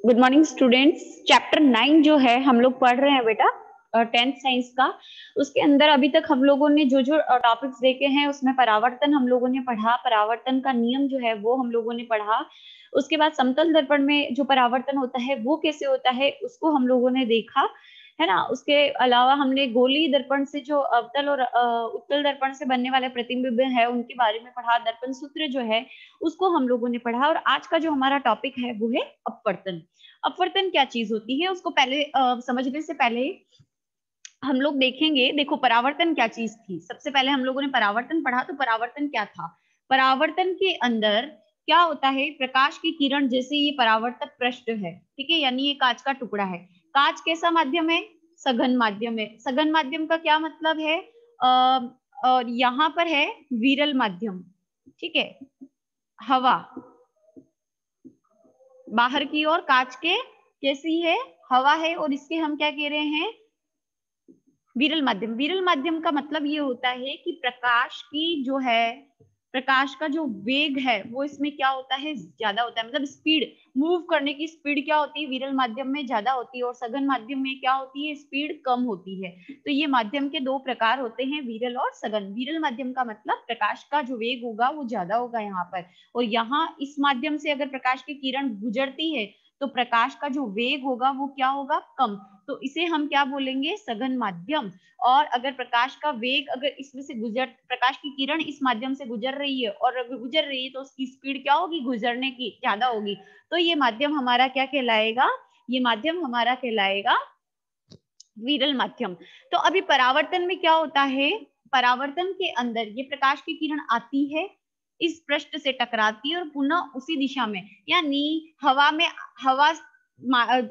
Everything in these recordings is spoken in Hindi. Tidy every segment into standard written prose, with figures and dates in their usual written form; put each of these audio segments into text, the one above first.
Good morning students. चैप्टर 9 जो है हम लोग पढ़ रहे हैं बेटा, 10th साइंस का। उसके अंदर अभी तक हम लोगों ने जो जो टॉपिक्स देखे हैं उसमें परावर्तन हम लोगों ने पढ़ा, परावर्तन का नियम जो है वो हम लोगों ने पढ़ा। उसके बाद समतल दर्पण में जो परावर्तन होता है वो कैसे होता है उसको हम लोगों ने देखा, है ना। उसके अलावा हमने गोलीय दर्पण से जो अवतल और उत्तल दर्पण से बनने वाले प्रतिबिंब है उनके बारे में पढ़ा। दर्पण सूत्र जो है उसको हम लोगों ने पढ़ा। और आज का जो हमारा टॉपिक है वो है अपवर्तन। अपवर्तन क्या चीज होती है उसको पहले समझने से पहले हम लोग देखेंगे। देखो परावर्तन क्या चीज थी। सबसे पहले हम लोगों ने परावर्तन पढ़ा, तो परावर्तन क्या था। परावर्तन के अंदर क्या होता है, प्रकाश की किरण जैसे ये परावर्तक पृष्ठ है, ठीक है, यानी ये कांच का टुकड़ा है। कांच कैसा माध्यम है, सघन माध्यम है। सघन माध्यम का क्या मतलब है, और यहाँ पर है विरल माध्यम, ठीक है। हवा बाहर की ओर कांच के कैसी है, हवा है, और इसके हम क्या कह रहे हैं, विरल माध्यम। विरल माध्यम का मतलब ये होता है कि प्रकाश की जो है, प्रकाश का जो वेग है वो इसमें क्या होता है, ज्यादा होता है। मतलब स्पीड, मूव करने की स्पीड क्या होती है, विरल माध्यम में ज्यादा होती है, और सघन माध्यम में क्या होती है, स्पीड कम होती है। तो ये माध्यम के दो प्रकार होते हैं, विरल और सघन। विरल माध्यम का मतलब प्रकाश का जो वेग होगा वो ज्यादा होगा यहाँ पर, और यहाँ इस माध्यम से अगर प्रकाश की किरण गुजरती है तो प्रकाश का जो वेग होगा वो क्या होगा, कम। तो इसे हम क्या बोलेंगे, सघन माध्यम। और अगर प्रकाश का वेग, अगर इसमें से प्रकाश की किरण इस माध्यम से गुजर रही है और अगर गुजर रही है तो उसकी स्पीड क्या होगी, गुजरने की ज्यादा होगी, तो ये माध्यम हमारा क्या कहलाएगा, ये माध्यम हमारा कहलाएगा विरल माध्यम। तो अभी परावर्तन में क्या होता है, परावर्तन के अंदर ये प्रकाश की किरण आती है, इस पृष्ठ से टकराती है और पुनः उसी दिशा में, यानी हवा में, हवा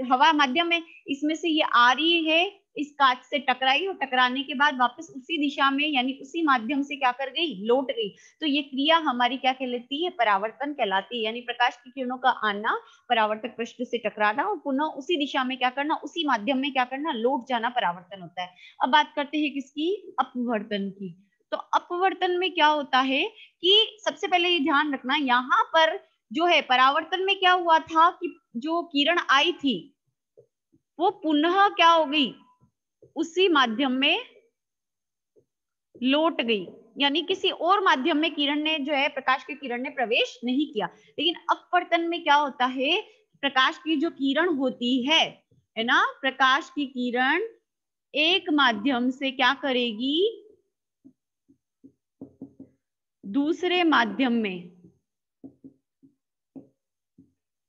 हवा माध्यम में इसमें से ये आ रही है, इस कांच से टकराई और टकराने के बाद वापस उसी दिशा में यानी उसी माध्यम से क्या कर गई, लौट गई। तो ये क्रिया हमारी क्या कहलाती है, परावर्तन कहलाती है। यानी प्रकाश की किरणों का आना, परावर्तक पृष्ठ से टकराना और पुनः उसी दिशा में क्या करना, उसी माध्यम में क्या करना, लौट जाना, परावर्तन होता है। अब बात करते हैं किसकी, अपवर्तन की। तो अपवर्तन में क्या होता है कि सबसे पहले ये ध्यान रखना, यहाँ पर जो है परावर्तन में क्या हुआ था कि जो किरण आई थी वो पुनः क्या हो गई, उसी माध्यम में लौट गई, यानी किसी और माध्यम में किरण ने जो है, प्रकाश की किरण ने प्रवेश नहीं किया। लेकिन अपवर्तन में क्या होता है, प्रकाश की जो किरण होती है ना, प्रकाश की किरण एक माध्यम से क्या करेगी, दूसरे माध्यम में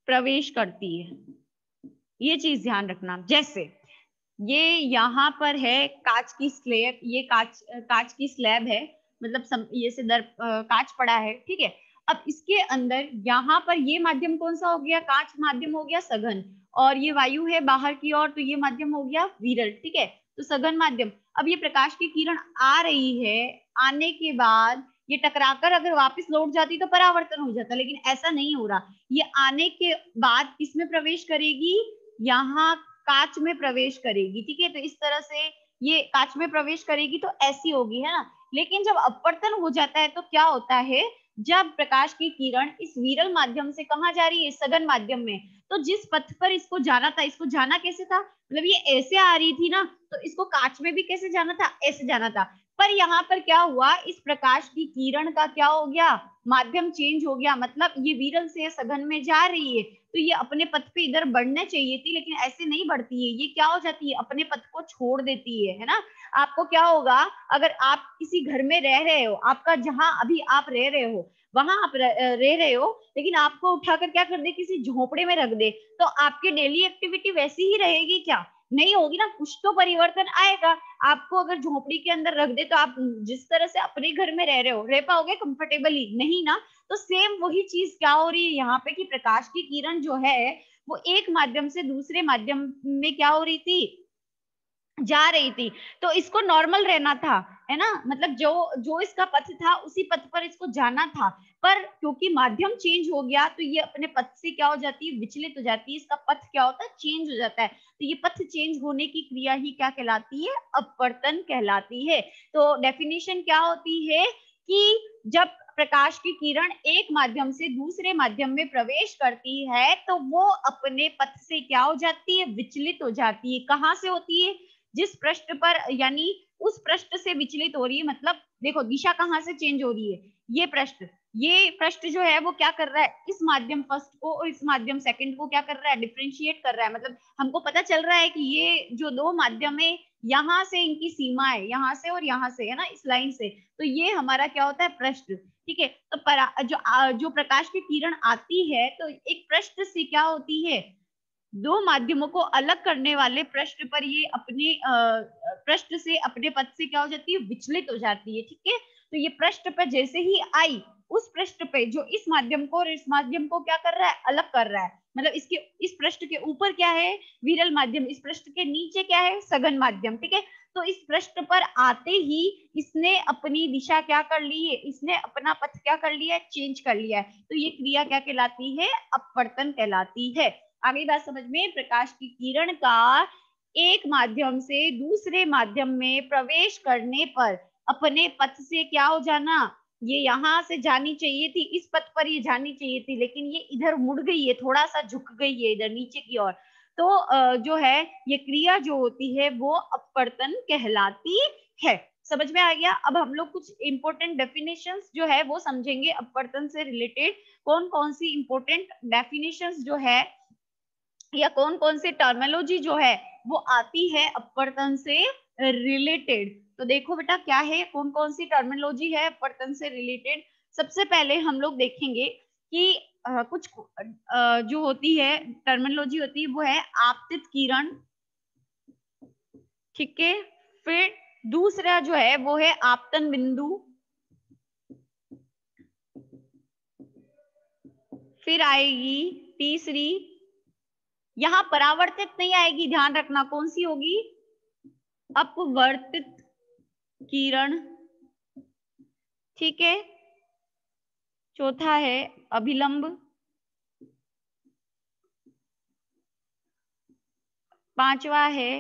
प्रवेश करती है। ये चीज ध्यान रखना। जैसे ये यहाँ पर है कांच की स्लैब, ये कांच की स्लैब है, मतलब ये से कांच पड़ा है, ठीक है। अब इसके अंदर यहाँ पर ये माध्यम कौन सा हो गया, कांच माध्यम हो गया सघन, और ये वायु है बाहर की ओर तो ये माध्यम हो गया विरल, ठीक है। तो सघन माध्यम। अब ये प्रकाश की किरण आ रही है, आने के बाद ये टकराकर अगर वापस लौट जाती तो परावर्तन हो जाता, लेकिन ऐसा नहीं हो रहा। ये आने के बाद किसमें प्रवेश करेगी, यहाँ कांच में प्रवेश करेगी, ठीक है। तो इस तरह से ये कांच में प्रवेश करेगी तो ऐसी होगी, है ना। लेकिन जब अपवर्तन हो जाता है तो क्या होता है, जब प्रकाश की किरण इस विरल माध्यम से कहाँ जा रही है, सघन माध्यम में, तो जिस पथ पर इसको जाना था, इसको जाना कैसे था, मतलब ये ऐसे आ रही थी ना, तो इसको कांच में भी कैसे जाना था, ऐसे जाना था। पर यहाँ पर क्या हुआ, इस प्रकाश की किरण का क्या हो गया, माध्यम चेंज हो गया। मतलब ये विरल से सघन में जा रही है तो ये अपने पथ पे इधर बढ़ने चाहिए थी, लेकिन ऐसे नहीं बढ़ती है, ये क्या हो जाती है, अपने पथ को छोड़ देती है ना। आपको क्या होगा, अगर आप किसी घर में रह रहे हो, आपका जहां अभी आप रह रहे हो वहां आप रह रहे हो, लेकिन आपको उठाकर क्या कर दे, किसी झोपड़े में रख दे, तो आपकी डेली एक्टिविटी वैसी ही रहेगी क्या, नहीं होगी ना, कुछ तो परिवर्तन आएगा। आपको अगर झोपड़ी के अंदर रख दे तो आप जिस तरह से अपने घर में रह रहे हो, रह पाओगे कंफर्टेबली, नहीं ना। तो सेम वही चीज क्या हो रही है यहाँ पे कि प्रकाश की किरण जो है वो एक माध्यम से दूसरे माध्यम में क्या हो रही थी, जा रही थी। तो इसको नॉर्मल रहना था, है ना, मतलब जो जो इसका पथ था उसी पथ पर इसको जाना था। पर क्योंकि माध्यम चेंज हो गया तो ये अपने पथ से क्या हो जाती है, विचलित हो जाती है, इसका पथ क्या होता है, चेंज हो जाता है। तो ये पथ चेंज होने की क्रिया ही क्या कहलाती है, अपवर्तन कहलाती है। तो डेफिनेशन क्या होती है कि जब प्रकाश की किरण एक माध्यम से दूसरे माध्यम में प्रवेश करती है तो वो अपने पथ से क्या हो जाती है, विचलित हो जाती है। कहाँ से होती है, जिस पृष्ठ पर, यानी उस पृष्ठ से विचलित हो रही है। मतलब देखो दिशा कहाँ से चेंज हो रही है, ये पृष्ठ जो है वो क्या कर रहा है, इस माध्यम फर्स्ट को और इस माध्यम सेकंड को क्या कर रहा है, डिफरेंशिएट कर रहा है। मतलब हमको पता चल रहा है कि ये जो दो माध्यम है, यहाँ से इनकी सीमा है, यहाँ से और यहाँ से, है ना, इस लाइन से, तो ये हमारा क्या होता है, पृष्ठ। ठीक है, तो जो प्रकाश की किरण आती है तो एक पृष्ठ से क्या होती है, दो माध्यमों को अलग करने वाले पृष्ठ पर ये अपने पृष्ठ से, अपने पथ से क्या हो जाती है, विचलित हो जाती है। ठीक है, तो ये पृष्ठ पर जैसे ही आई, उस पृष्ठ पे जो इस माध्यम को और इस माध्यम को क्या कर रहा है, अलग कर रहा है। मतलब इसके, इस पृष्ठ के ऊपर क्या है, विरल माध्यम, इस पृष्ठ के नीचे क्या है, सघन माध्यम। ठीक है, तो इस पृष्ठ पर आते ही इसने अपनी दिशा क्या कर ली है, इसने अपना पथ क्या कर लिया है, चेंज कर लिया है। तो ये क्रिया क्या कहलाती है, अपवर्तन कहलाती है। आगे बात समझ में, प्रकाश की किरण का एक माध्यम से दूसरे माध्यम में प्रवेश करने पर अपने पथ से क्या हो जाना, ये यहाँ से जानी चाहिए थी, इस पथ पर ये जानी चाहिए थी, लेकिन ये इधर मुड़ गई है, थोड़ा सा झुक गई है इधर नीचे की ओर। तो जो है ये क्रिया जो होती है वो अपवर्तन कहलाती है। समझ में आ गया। अब हम लोग कुछ इंपॉर्टेंट डेफिनेशंस जो है वो समझेंगे अपवर्तन से रिलेटेड। कौन कौन सी इंपॉर्टेंट डेफिनेशंस जो है या कौन कौन सी टर्मिनोलॉजी जो है वो आती है अपवर्तन से रिलेटेड। तो देखो बेटा क्या है, कौन कौन सी टर्मिनोलॉजी है अपवर्तन से रिलेटेड। सबसे पहले हम लोग देखेंगे कि कुछ जो होती है टर्मिनोलॉजी होती है वो है आपतित किरण। ठीक है, फिर दूसरा जो है वो है आपतन बिंदु, फिर आएगी तीसरी, यहां परावर्तित नहीं आएगी, ध्यान रखना, कौन सी होगी, अपवर्तित किरण। ठीक है, चौथा है अभिलंब, पांचवा है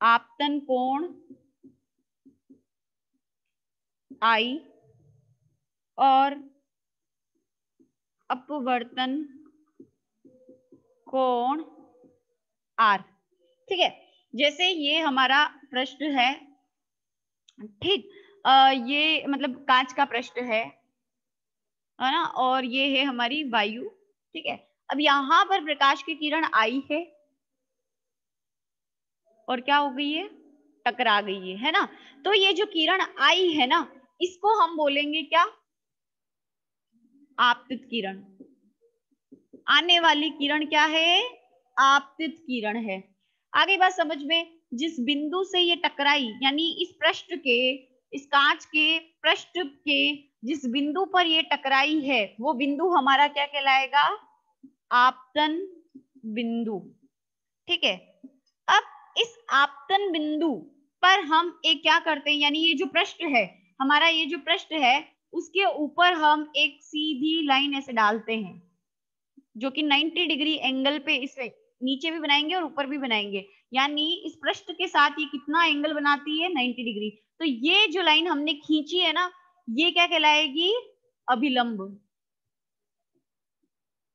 आपतन कोण आई और अपवर्तन कोण आर। ठीक है, जैसे ये हमारा पृष्ठ है, ठीक, ये मतलब कांच का पृष्ठ है ना, और ये है हमारी वायु। ठीक है, अब यहाँ पर प्रकाश की किरण आई है और क्या हो गई है, टकरा गई है ना। तो ये जो किरण आई है ना, इसको हम बोलेंगे क्या, आपतित किरण। आने वाली किरण क्या है, आपतित किरण है। आगे बात समझ में, जिस बिंदु से ये टकराई, यानी इस पृष्ठ के, इस कांच के पृष्ठ के जिस बिंदु पर ये टकराई है वो बिंदु हमारा क्या कहलाएगा, आपतन बिंदु। ठीक है, अब इस आपतन बिंदु पर हम एक क्या करते हैं, यानी ये जो पृष्ठ है हमारा, ये जो पृष्ठ है उसके ऊपर हम एक सीधी लाइन ऐसे डालते हैं जो कि 90 डिग्री एंगल पे, इसे नीचे भी बनाएंगे और ऊपर भी बनाएंगे, यानी इस पृष्ठ के साथ ये कितना एंगल बनाती है, 90 डिग्री। तो ये जो लाइन हमने खींची है ना, ये क्या कहलाएगी, अभिलंब।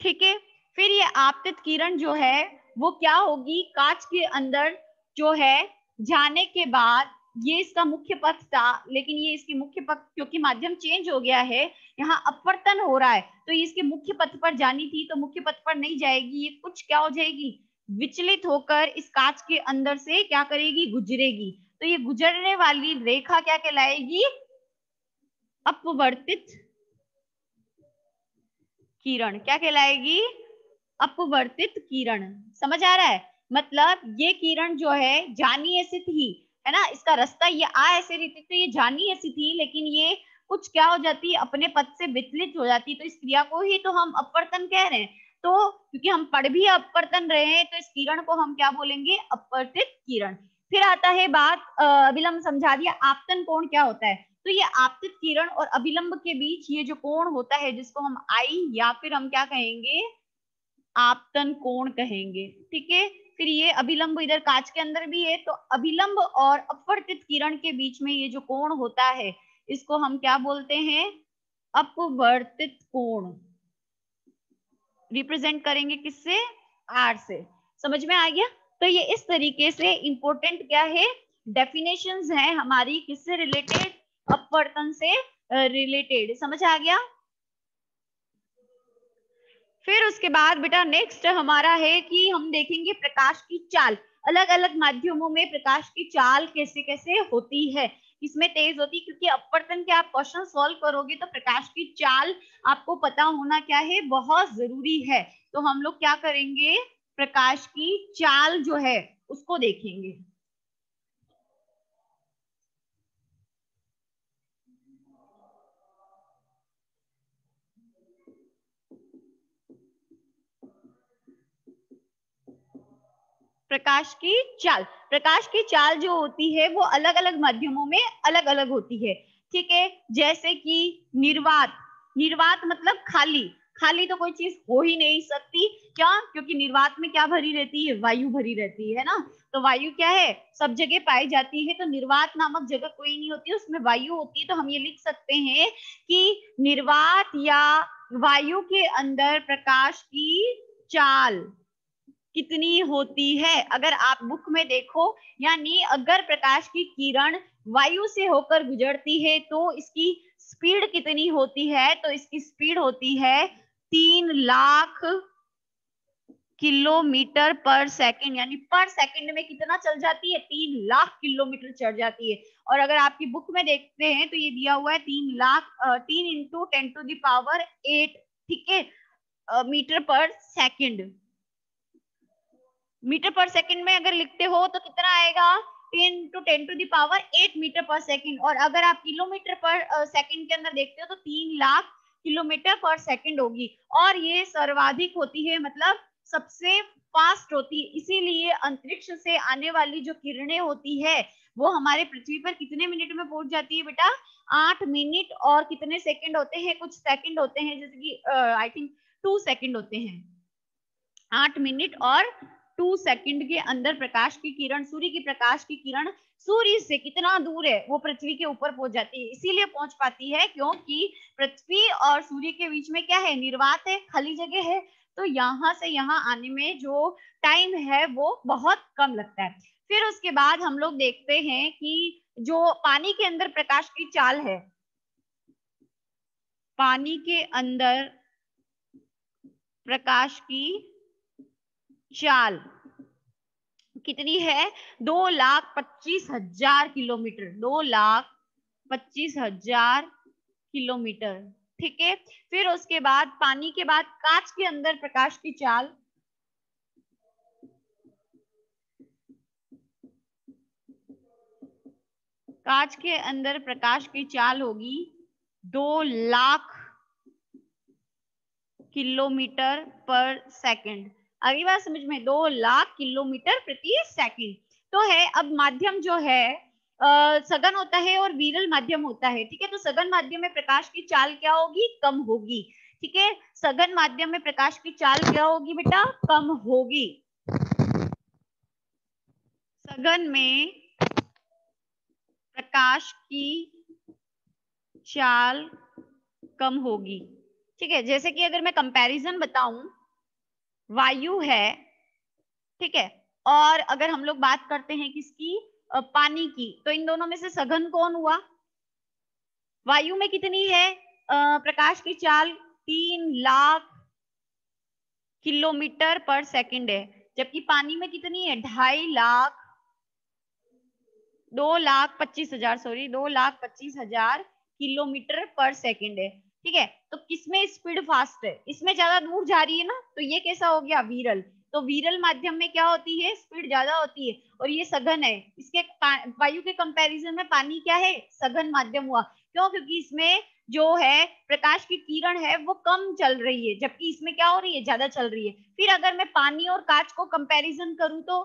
ठीक है, फिर ये आपतित किरण जो है वो क्या होगी, कांच के अंदर जो है जाने के बाद, ये इसका मुख्य पथ था, लेकिन ये इसके मुख्य पथ, क्योंकि माध्यम चेंज हो गया है, यहाँ अपवर्तन हो रहा है, तो ये इसके मुख्य पथ पर जानी थी, तो मुख्य पथ पर नहीं जाएगी, ये कुछ क्या हो जाएगी, विचलित होकर इस कांच के अंदर से क्या करेगी, गुजरेगी। तो ये गुजरने वाली रेखा क्या कहलाएगी, अपवर्तित किरण। क्या कहलाएगी, अपवर्तित किरण। समझ आ रहा है, मतलब ये किरण जो है जानी ऐसी थी, है ना, इसका रास्ता ये आ ऐसे रही थी, तो ये जानी ऐसी थी, लेकिन ये कुछ क्या हो जाती है, अपने पथ से विचलित हो जाती, तो इस क्रिया को ही तो हम अपवर्तन कह रहे हैं। तो क्योंकि हम पढ़ भी अपवर्तन रहे हैं, तो इस किरण को हम क्या बोलेंगे, अपवर्तित किरण। फिर आता है बात, अभिलंब समझा दिया, आपतन कोण क्या होता है। तो ये आपतित किरण और अभिलंब के बीच ये जो कोण होता है, जिसको हम आई या फिर हम क्या कहेंगे, आपतन कोण कहेंगे। ठीक है, फिर ये अभिलंब इधर कांच के अंदर भी है, तो अभिलंब और अपवर्तित किरण के बीच में ये जो कोण होता है इसको हम क्या बोलते हैं, अपवर्तित कोण। रिप्रेजेंट करेंगे किससे, आर से। समझ में आ गया। तो ये इस तरीके से इंपॉर्टेंट क्या है, डेफिनेशंस हैं हमारी, किससे रिलेटेड, अपवर्तन से रिलेटेड। समझ आ गया। फिर उसके बाद बेटा नेक्स्ट हमारा है कि हम देखेंगे प्रकाश की चाल। अलग अलग माध्यमों में प्रकाश की चाल कैसे कैसे होती है, किसमें तेज होती है, क्योंकि अपवर्तन के आप क्वेश्चन सॉल्व करोगे तो प्रकाश की चाल आपको पता होना क्या है, बहुत जरूरी है। तो हम लोग क्या करेंगे, प्रकाश की चाल जो है उसको देखेंगे। प्रकाश की चाल, प्रकाश की चाल जो होती है वो अलग अलग माध्यमों में अलग अलग होती है। ठीक है, जैसे कि निर्वात, निर्वात मतलब खाली, खाली तो कोई चीज हो ही नहीं सकती। क्या, क्योंकि निर्वात में क्या भरी रहती है, वायु भरी रहती है ना। तो वायु क्या है, सब जगह पाई जाती है। तो निर्वात नामक जगह कोई नहीं होती, उसमें वायु होती है। तो हम ये लिख सकते हैं कि निर्वात या वायु के अंदर प्रकाश की चाल कितनी होती है। अगर आप बुक में देखो, यानी अगर प्रकाश की किरण वायु से होकर गुजरती है तो इसकी स्पीड कितनी होती है, तो इसकी स्पीड होती है 3 लाख किलोमीटर पर सेकंड, यानी पर सेकंड में कितना चल जाती है, 3 लाख किलोमीटर चढ़ जाती है। और अगर आपकी बुक में देखते हैं तो ये दिया हुआ है 3 इंटू 10⁸ ठीक है, मीटर पर सेकंड। मीटर पर सेकंड में अगर लिखते हो तो कितना आएगा, 10⁸ मीटर पर सेकंड। और अगर आप किलोमीटर पर सेकंड के अंदर देखते हो तो 3 लाख किलोमीटर पर सेकंड होगी। और ये सर्वाधिक होती है, मतलब सबसे फास्ट होती है। इसीलिए अंतरिक्ष से आने वाली जो किरणें होती है वो हमारे पृथ्वी पर कितने मिनट में पहुंच जाती है बेटा, 8 मिनट और कितने सेकंड होते हैं, कुछ सेकंड होते हैं, जैसे कि आई थिंक 2 सेकंड होते हैं। 8 मिनट और 2 सेकंड के अंदर प्रकाश की किरण, सूर्य की प्रकाश की किरण सूर्य से कितना दूर है, वो पृथ्वी के ऊपर पहुंच जाती है। इसीलिए पहुंच पाती है क्योंकि पृथ्वी और सूर्य के बीच में क्या है, निर्वात है, खाली जगह है। तो यहाँ से यहाँ आने में जो टाइम है वो बहुत कम लगता है। फिर उसके बाद हम लोग देखते हैं कि जो पानी के अंदर प्रकाश की चाल है, पानी के अंदर प्रकाश की चाल कितनी है, 2,25,000 किलोमीटर, 2,25,000 किलोमीटर। ठीक है। फिर उसके बाद पानी के बाद कांच के अंदर प्रकाश की चाल, कांच के अंदर प्रकाश की चाल होगी 2 लाख किलोमीटर पर सेकंड। अगली बात समझ में, 2 लाख किलोमीटर प्रति सेकंड। तो है, अब माध्यम जो है सघन होता है और विरल माध्यम होता है। ठीक है, तो सघन माध्यम में प्रकाश की चाल क्या होगी, कम होगी। ठीक है, सघन माध्यम में प्रकाश की चाल क्या होगी बेटा, कम होगी। सघन में प्रकाश की चाल कम होगी। ठीक है, जैसे कि अगर मैं कंपैरिजन बताऊं, वायु है, ठीक है, और अगर हम लोग बात करते हैं किसकी, पानी की, तो इन दोनों में से सघन कौन हुआ, वायु में कितनी है प्रकाश की चाल, 3 लाख किलोमीटर पर सेकंड है, जबकि पानी में कितनी है, 2.5 लाख, 2,25,000, सॉरी 2,25,000 किलोमीटर पर सेकंड है। ठीक है, तो किसमें स्पीड फास्ट है, इसमें ज्यादा दूर जा रही है ना, तो ये कैसा हो गया, विरल। तो विरल माध्यम में क्या होती है, स्पीड ज्यादा होती है, और ये सघन है। इसके वायु के कंपैरिजन में पानी क्या है, सघन माध्यम हुआ। क्यों, क्योंकि इसमें जो है प्रकाश की किरण है वो कम चल रही है, जबकि इसमें क्या हो रही है, ज्यादा चल रही है। फिर अगर मैं पानी और कांच को कंपैरिजन करूं तो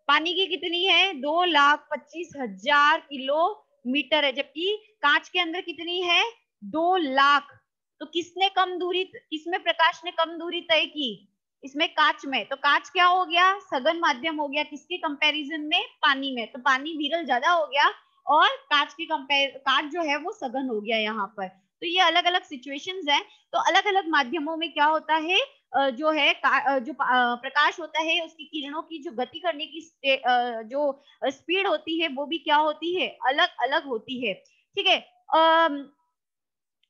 पानी की कितनी है, 2,25,000 किलोमीटर है, जबकि कांच के अंदर कितनी है, 2 लाख। तो किसने कम दूरी, किसमें प्रकाश ने कम दूरी तय की, इसमें कांच में। तो कांच क्या हो गया, सघन माध्यम हो गया, किसके कंपैरिजन में, पानी में। तो पानी विरल ज्यादा हो गया और कांच जो है वो सघन हो गया यहाँ पर। तो ये अलग अलग सिचुएशंस हैं। तो अलग अलग माध्यमों में क्या होता है, जो है प्रकाश होता है उसकी किरणों की जो गति करने की जो स्पीड होती है वो भी क्या होती है, अलग अलग होती है। ठीक है,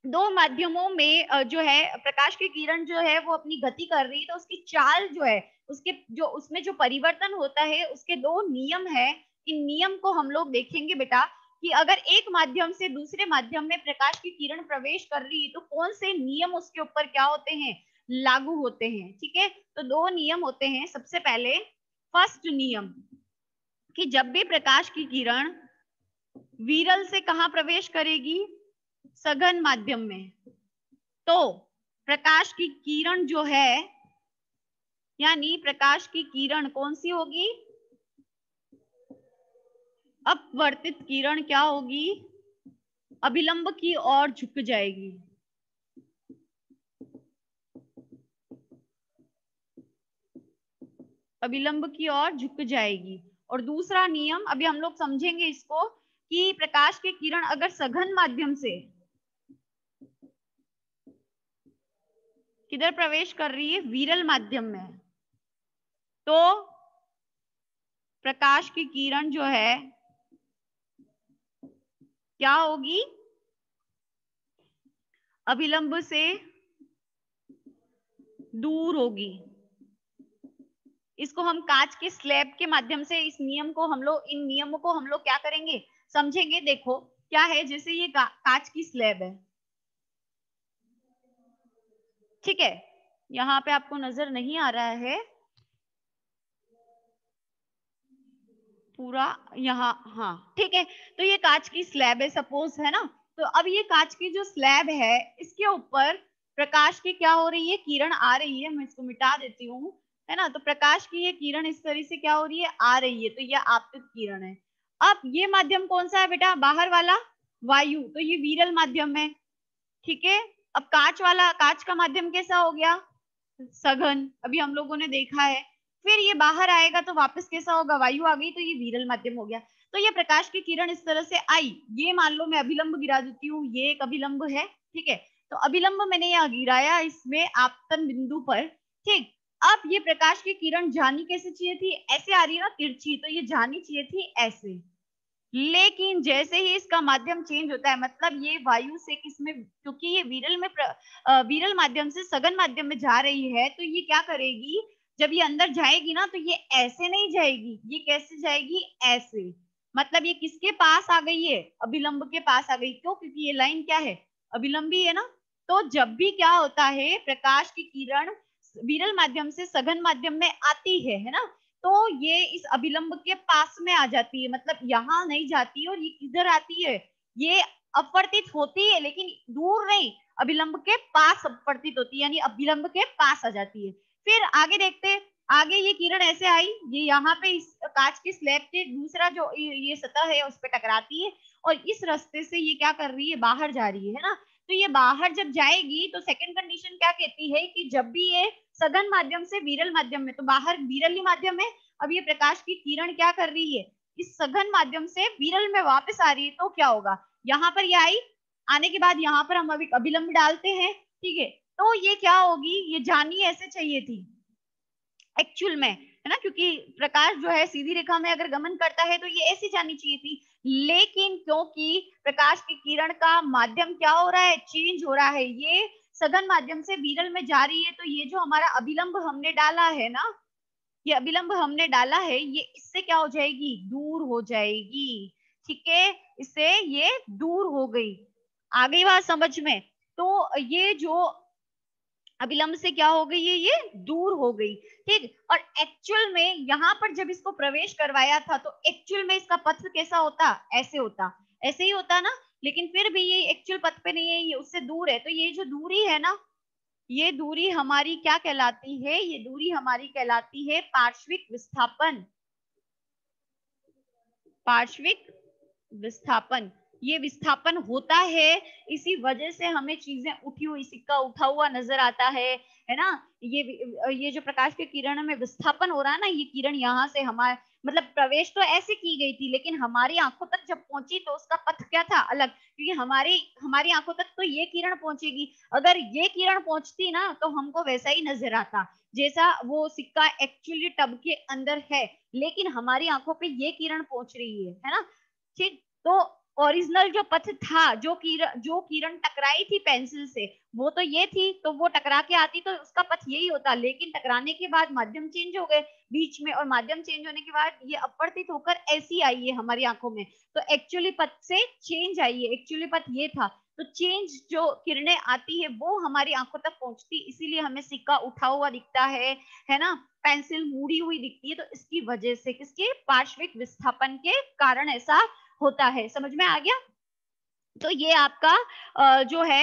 दो माध्यमों में जो है प्रकाश की किरण जो है वो अपनी गति कर रही है, तो उसकी चाल जो है, उसके जो उसमें जो परिवर्तन होता है उसके दो नियम है। इन नियम को हम लोग देखेंगे बेटा कि अगर एक माध्यम से दूसरे माध्यम में प्रकाश की किरण प्रवेश कर रही है तो कौन से नियम उसके ऊपर क्या होते हैं, लागू होते हैं। ठीक है, तो दो नियम होते हैं। सबसे पहले फर्स्ट नियम कि जब भी प्रकाश की किरण विरल से कहां प्रवेश करेगी, सघन माध्यम में, तो प्रकाश की किरण जो है, यानी प्रकाश की किरण कौन सी होगी, अपवर्तित किरण क्या होगी, अभिलंब की ओर झुक जाएगी। अभिलंब की ओर झुक जाएगी। और दूसरा नियम अभी हम लोग समझेंगे इसको कि प्रकाश की किरण अगर सघन माध्यम से किधर प्रवेश कर रही है, विरल माध्यम में, तो प्रकाश की किरण जो है क्या होगी, अभिलंब से दूर होगी। इसको हम कांच के स्लैब के माध्यम से इस नियम को हम लोग, इन नियमों को हम लोग क्या करेंगे, समझेंगे। देखो क्या है, जैसे ये कांच की स्लैब है, ठीक है, यहाँ पे आपको नजर नहीं आ रहा है पूरा, यहाँ, हाँ ठीक है। तो ये कांच की स्लैब है सपोज, है ना। तो अब ये कांच की जो स्लैब है इसके ऊपर प्रकाश की क्या हो रही है, किरण आ रही है। मैं इसको मिटा देती हूँ, है ना। तो प्रकाश की ये किरण इस तरह से क्या हो रही है, आ रही है। तो ये आपतित किरण है। अब ये माध्यम कौन सा है बेटा, बाहर वाला वायु, तो ये विरल माध्यम है। ठीक है, अब कांच वाला, कांच का माध्यम कैसा हो गया, सघन, अभी हम लोगों ने देखा है। फिर ये बाहर आएगा तो वापस कैसा होगा, वायु आ गई तो ये विरल माध्यम हो गया। तो ये प्रकाश की किरण इस तरह से आई, ये मान लो मैं अभिलंब गिरा देती हूँ, ये एक अभिलंब है। ठीक है, तो अभिलंब मैंने यहाँ गिराया इसमें आपतन बिंदु पर। ठीक, अब ये प्रकाश की किरण जानी कैसे चाहिए थी, ऐसे आ रही है ना तिरछी, तो ये जानी चाहिए थी ऐसे। लेकिन जैसे ही इसका माध्यम चेंज होता है, मतलब ये वायु से किसमें, क्योंकि ये विरल माध्यम से सघन माध्यम में जा रही है, तो ये क्या करेगी, जब ये अंदर जाएगी ना तो ये ऐसे नहीं जाएगी, ये कैसे जाएगी, ऐसे। मतलब ये किसके पास आ गई है, अभिलंब के पास आ गई। क्यों, क्योंकि ये लाइन क्या है, अभिलंबी है ना। तो जब भी क्या होता है, प्रकाश की किरण विरल माध्यम से सघन माध्यम में आती है ना, तो ये इस अभिलंब के पास में आ जाती है, मतलब यहाँ नहीं जाती। और ये किधर आती है, ये अपवर्तित होती है लेकिन दूर नहीं, अभिलंब के पास अपवर्तित होती है, यानी अभिलंब के पास आ जाती है। फिर आगे देखते हैं, आगे ये किरण ऐसे आई, ये यहाँ पे इस कांच की स्लैब के दूसरा जो ये सतह है उस पर टकराती है, और इस रास्ते से ये क्या कर रही है, बाहर जा रही है ना। तो ये बाहर जब जाएगी तो सेकंड कंडीशन क्या कहती है कि जब भी ये सघन माध्यम से विरल माध्यम में, तो बाहर विरल ही माध्यम है, अब ये प्रकाश की किरण क्या कर रही है, इस सघन माध्यम से विरल में वापस आ रही है, तो क्या होगा, यहाँ पर ये आई, आने के बाद यहाँ पर हम अभी अभिलंब डालते हैं। ठीक है, तो ये क्या होगी, ये जानी ऐसे चाहिए थी एक्चुअल में, है ना, क्योंकि प्रकाश जो है सीधी रेखा में अगर गमन करता है तो ये ऐसी जानी चाहिए थी। लेकिन क्योंकि प्रकाश की किरण का माध्यम क्या हो रहा है, चेंज हो रहा है, ये सघन माध्यम से विरल में जा रही है, तो ये जो हमारा अभिलंब हमने डाला है ना, ये अभिलंब हमने डाला है, ये इससे क्या हो जाएगी, दूर हो जाएगी। ठीक है, इससे ये दूर हो गई। आ गई बात समझ में। तो ये जो अभिलंब से क्या हो गई है, ये दूर हो गई। ठीक, और एक्चुअल में यहाँ पर जब इसको प्रवेश करवाया था तो एक्चुअल में इसका पथ कैसा होता, ऐसे होता, ऐसे ही होता ना। लेकिन फिर भी ये एक्चुअल पथ पे नहीं है, ये उससे दूर है। तो ये जो दूरी है ना, ये दूरी हमारी क्या कहलाती है, ये दूरी हमारी कहलाती है पार्श्विक विस्थापन। पार्श्विक विस्थापन, ये विस्थापन होता है, इसी वजह से हमें चीजें उठी हुई, सिक्का उठा हुआ नजर आता है ना। ये जो प्रकाश के किरण में विस्थापन हो रहा है ना, ये किरण यहाँ से हमारे मतलब प्रवेश तो ऐसे की गई थी, लेकिन हमारी आंखों तक जब पहुंची तो उसका पथ क्या था, अलग, क्योंकि हमारी हमारी आंखों तक तो ये किरण पहुंचेगी। अगर ये किरण पहुंचती ना तो हमको वैसा ही नजर आता जैसा वो सिक्का एक्चुअली टब के अंदर है, लेकिन हमारी आंखों पे ये किरण पहुंच रही है ना। ठीक, तो ओरिजिनल जो पथ था, जो किरण टकराई थी पेंसिल से, वो तो ये थी, तो वो टकरा के आती तो उसका पथ यही होता, लेकिन टकराने के बाद माध्यम चेंज हो गए बीच में, और माध्यम चेंज होने के बाद ये अपवर्तित होकर ऐसी आई है हमारी आंखों में, तो एक्चुअली पथ से चेंज आई है, एक्चुअली पथ ये था। तो चेंज जो किरणें आती है वो हमारी आंखों तक पहुंचती, इसीलिए हमें सिक्का उठा हुआ दिखता है ना, पेंसिल मुड़ी हुई दिखती है, तो इसकी वजह से किसके पार्श्विक विस्थापन के कारण ऐसा होता है। समझ में आ गया? तो ये आपका जो है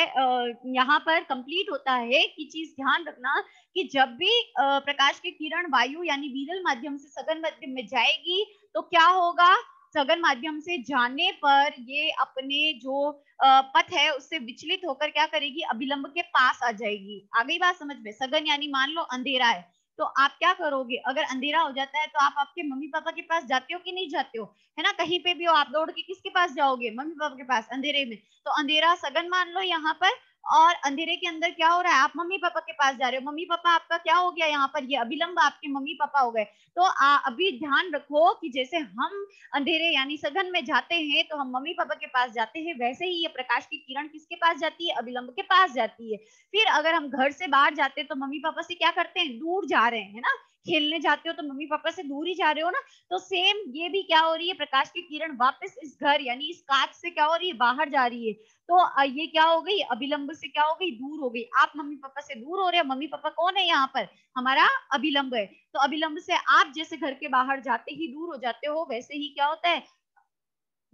यहाँ पर कंप्लीट होता है कि चीज ध्यान रखना कि जब भी प्रकाश की किरण वायु यानी विरल माध्यम से सघन माध्यम में जाएगी तो क्या होगा, सघन माध्यम से जाने पर ये अपने जो पथ है उससे विचलित होकर क्या करेगी, अभिलंब के पास आ जाएगी। आ गई बात समझ में? सघन यानी मान लो अंधेरा है, तो आप क्या करोगे, अगर अंधेरा हो जाता है तो आप आपके मम्मी पापा के पास जाते हो कि नहीं जाते हो, है ना। कहीं पे भी हो आप दौड़ के किसके पास जाओगे, मम्मी पापा के पास, अंधेरे में। तो अंधेरा सघन मान लो यहाँ पर, और अंधेरे के अंदर क्या हो रहा है, आप मम्मी पापा के पास जा रहे हो, मम्मी पापा आपका क्या हो गया यहाँ पर, ये अभिलंब आपके मम्मी पापा हो गए। तो अभी ध्यान रखो कि जैसे हम अंधेरे यानी सघन में जाते हैं तो हम मम्मी पापा के पास जाते हैं, वैसे ही ये प्रकाश की किरण किसके पास जाती है, अभिलंब के पास जाती है। फिर अगर हम घर से बाहर जाते हैं तो मम्मी पापा से क्या करते हैं, दूर जा रहे हैं, है ना। खेलने जाते हो तो मम्मी पापा से दूर ही जा रहे हो ना। तो सेम ये भी क्या हो रही है, प्रकाश की किरण वापस इस घर यानी इस कांच से क्या हो रही है, बाहर जा रही है। तो ये क्या हो गई, अभिलंब से क्या हो गई, दूर हो गई। आप मम्मी पापा से दूर हो रहे हो, मम्मी पापा कौन है यहाँ पर, हमारा अभिलंब है। तो अभिलंब से आप जैसे घर के बाहर जाते ही दूर हो जाते हो, वैसे ही क्या होता है,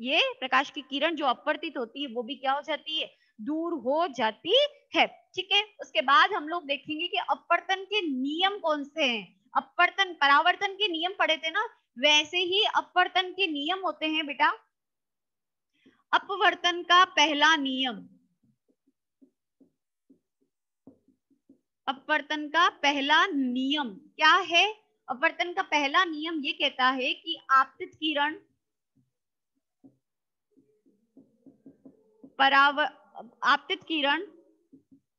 ये प्रकाश की किरण जो अपवर्तित होती है वो भी क्या हो जाती है, दूर हो जाती है। ठीक है, उसके बाद हम लोग देखेंगे कि अपवर्तन के नियम कौन से हैं। अपवर्तन, परावर्तन के नियम पढ़े थे ना, वैसे ही अपवर्तन के नियम होते हैं बेटा। अपवर्तन का पहला नियम, अपवर्तन का पहला नियम क्या है, अपवर्तन का पहला नियम ये कहता है कि आपतित किरण आपतित किरण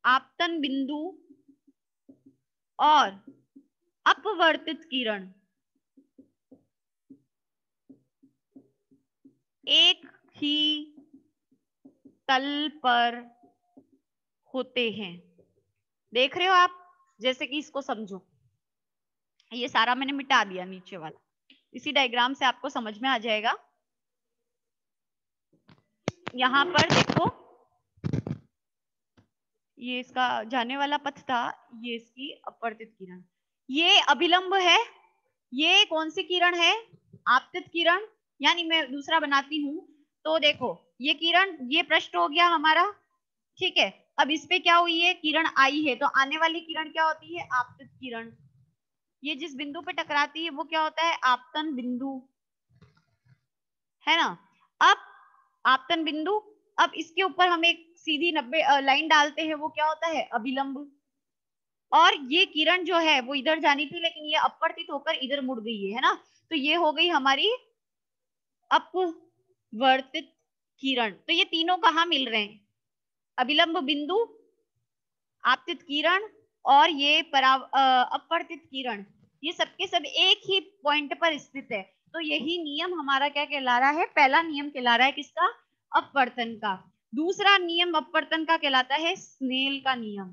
आपतन बिंदु और अपवर्तित किरण एक ही तल पर होते हैं। देख रहे हो आप, जैसे कि इसको समझो, ये सारा मैंने मिटा दिया नीचे वाला, इसी डायग्राम से आपको समझ में आ जाएगा। यहाँ पर देखो, ये इसका जाने वाला पथ था, ये इसकी अपवर्तित किरण, ये अभिलंब है, ये कौन सी किरण है, आपतित किरण। यानी मैं दूसरा बनाती हूं, तो देखो ये किरण, ये पृष्ठ हो गया हमारा, ठीक है। अब इस पे क्या हुई है, किरण आई है, तो आने वाली किरण क्या होती है, आपतित किरण। ये जिस बिंदु पे टकराती है वो क्या होता है, आपतन बिंदु, है ना। अब आपतन बिंदु, अब इसके ऊपर हम एक सीधी 90 लाइन डालते हैं, वो क्या होता है, अभिलंब। और ये किरण जो है वो इधर जानी थी, लेकिन ये अपवर्तित होकर इधर मुड़ गई है ना। तो ये हो गई हमारी अपवर्तित किरण। तो ये तीनों कहाँ मिल रहे हैं, अभिलंब बिंदु, आपतित किरण और ये अपवर्तित किरण, ये सबके सब एक ही पॉइंट पर स्थित है। तो यही नियम हमारा क्या कहला रहा है, पहला नियम कहला रहा है किसका, अपवर्तन का। दूसरा नियम अपवर्तन का कहलाता है स्नेल का नियम।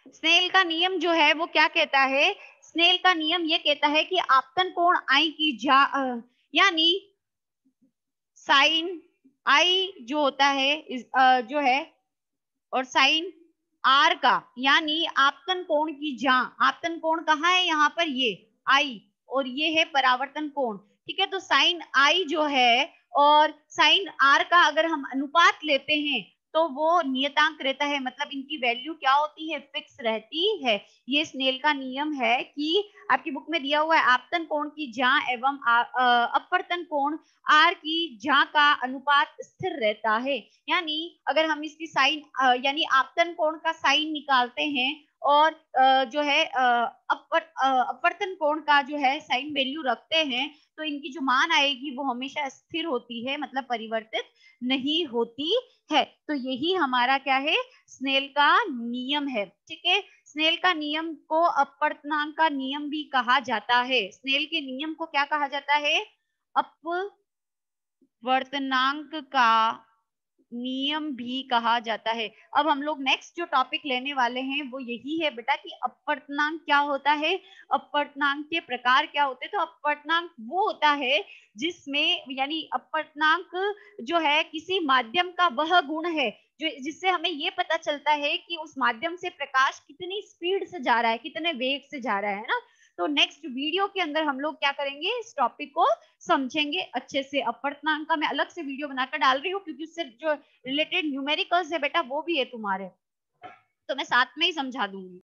स्नेल का नियम जो है वो क्या कहता है, स्नेल का नियम ये कहता है कि आपतन कोण आई की यानी साइन आई जो होता है जो है, और साइन आर का, यानी आपतन कोण की आपतन कोण कहाँ है, यहाँ पर ये आई, और ये है परावर्तन कोण। ठीक है, तो साइन आई जो है और साइन आर का अगर हम अनुपात लेते हैं तो वो नियतांक रहता है, मतलब इनकी वैल्यू क्या होती है, फिक्स रहती है। ये स्नेल का नियम है कि आपकी बुक में दिया हुआ है आपतन कोण की ज्या एवं अपवर्तन कोण आर की ज्या का अनुपात स्थिर रहता है। यानी अगर हम इसकी साइन यानी आपतन कोण का साइन निकालते हैं और जो है अपवर्तन कोण का जो है साइन वैल्यू रखते हैं, तो इनकी जो मान आएगी वो हमेशा स्थिर होती है, मतलब परिवर्तित नहीं होती है। तो यही हमारा क्या है, स्नेल का नियम है। ठीक है, स्नेल का नियम को अपवर्तनांक का नियम भी कहा जाता है। स्नेल के नियम को क्या कहा जाता है, अपवर्तनांक का नियम भी कहा जाता है। अब हम लोग नेक्स्ट जो टॉपिक लेने वाले हैं वो यही है बेटा कि अपवर्तनांक क्या होता है, अपवर्तनांक के प्रकार क्या होते हैं। तो अपवर्तनांक वो होता है जिसमें, यानी अपवर्तनांक जो है किसी माध्यम का वह गुण है जो जिससे हमें ये पता चलता है कि उस माध्यम से प्रकाश कितनी स्पीड से जा रहा है, कितने वेग से जा रहा है ना। तो नेक्स्ट वीडियो के अंदर हम लोग क्या करेंगे, इस टॉपिक को समझेंगे अच्छे से। अपवर्तनांक का मैं अलग से वीडियो बनाकर डाल रही हूँ क्योंकि उससे जो रिलेटेड न्यूमेरिकल्स है बेटा वो भी है तुम्हारे, तो मैं साथ में ही समझा दूंगी।